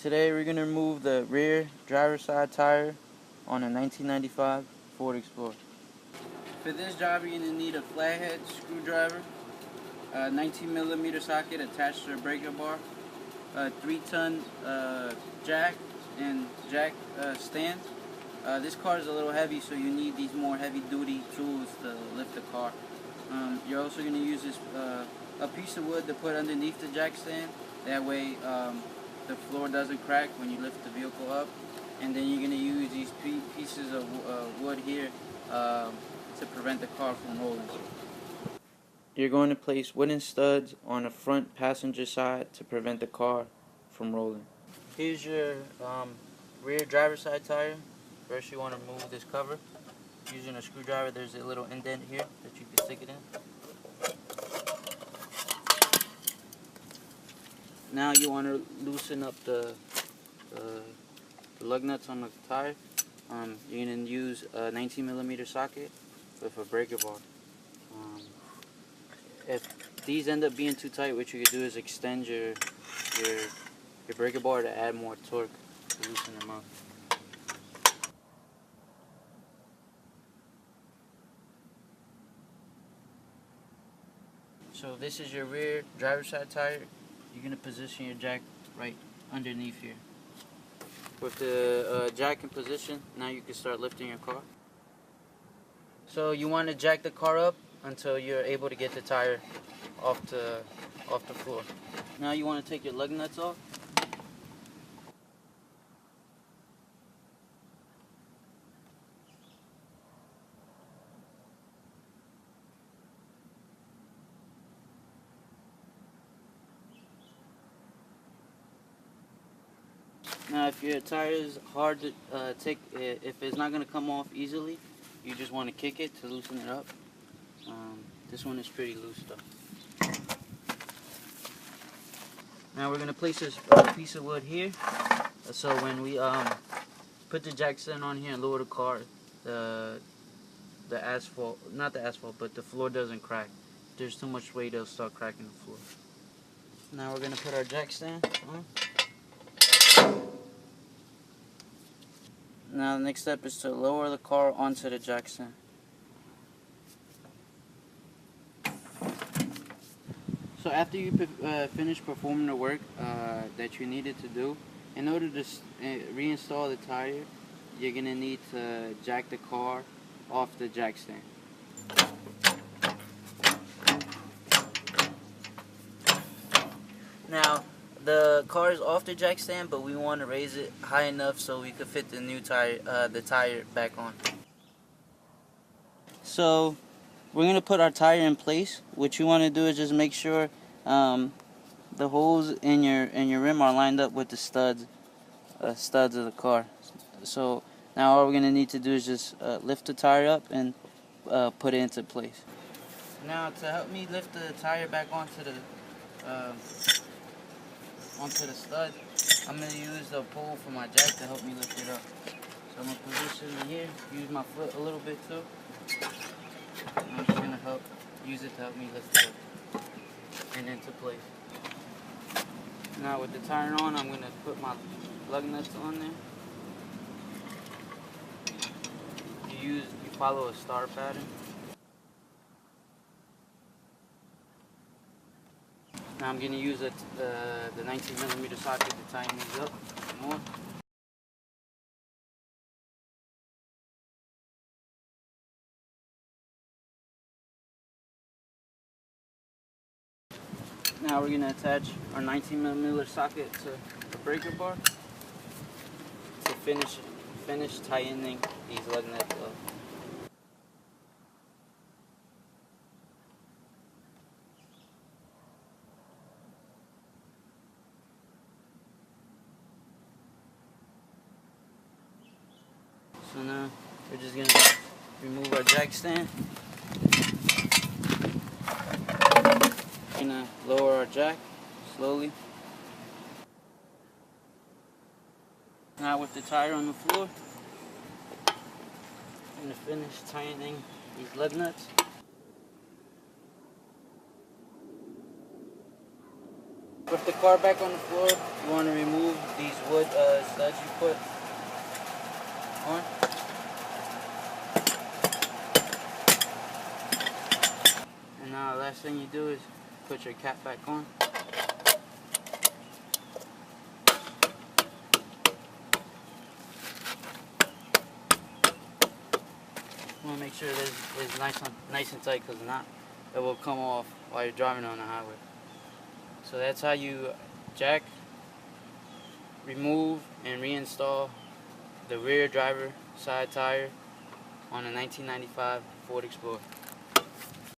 Today we're going to remove the rear driver's side tire on a 1995 Ford Explorer. For this job you're going to need a flathead screwdriver, a 19mm socket attached to a breaker bar, a 3-ton jack and jack stand. This car is a little heavy, so you need these more heavy-duty tools to lift the car. You're also going to use this a piece of wood to put underneath the jack stand. That way the floor doesn't crack when you lift the vehicle up. And then you're going to use these pieces of wood here to prevent the car from rolling. You're going to place wooden studs on the front passenger side to prevent the car from rolling. Here's your rear driver's side tire. First you want to remove this cover. Using a screwdriver, there's a little indent here that you can stick it in. Now you want to loosen up the lug nuts on the tire. You're going to use a 19mm socket with a breaker bar. If these end up being too tight, what you could do is extend your breaker bar to add more torque to loosen them up. So this is your rear driver's side tire. You're going to position your jack right underneath here. With the jack in position, now you can start lifting your car. So you want to jack the car up until you're able to get the tire off the floor. Now you want to take your lug nuts off. Now if your tire is hard to take, if it's not going to come off easily, you just want to kick it to loosen it up. This one is pretty loose though. Now we're going to place this piece of wood here, so when we put the jack stand on here and lower the car, the asphalt, not the asphalt, but the floor doesn't crack. If there's too much weight, it'll start cracking the floor. Now we're going to put our jack stand on. Now the next step is to lower the car onto the jack stand. So after you finish performing the work that you needed to do, in order to reinstall the tire, you're going to need to jack the car off the jack stand. Now the car is off the jack stand, but we want to raise it high enough so we could fit the new tire, the tire back on. So we're gonna put our tire in place. What you want to do is just make sure the holes in your rim are lined up with the studs of the car. So now all we're gonna need to do is just lift the tire up and put it into place. Now to help me lift the tire back onto the stud, I'm going to use the pole for my jack to help me lift it up. So I'm going to position it here, use my foot a little bit too. And I'm just going to use it to help me lift it up and into place. Now with the tire on, I'm going to put my lug nuts on there. You follow a star pattern. Now I'm going to use the 19mm socket to tighten these up more. Now we're going to attach our 19mm socket to the breaker bar to finish tightening these lug nuts up. So now we're just going to remove our jack stand. We're going to lower our jack slowly. Now with the tire on the floor, I'm going to finish tightening these lug nuts. With the car back on the floor, you want to remove these wood studs you put on. And now the last thing you do is put your cap back on. You want to make sure that it's nice and tight, because not, it will come off while you're driving on the highway. So that's how you jack, remove, and reinstall the rear driver side tire on a 1995 Ford Explorer.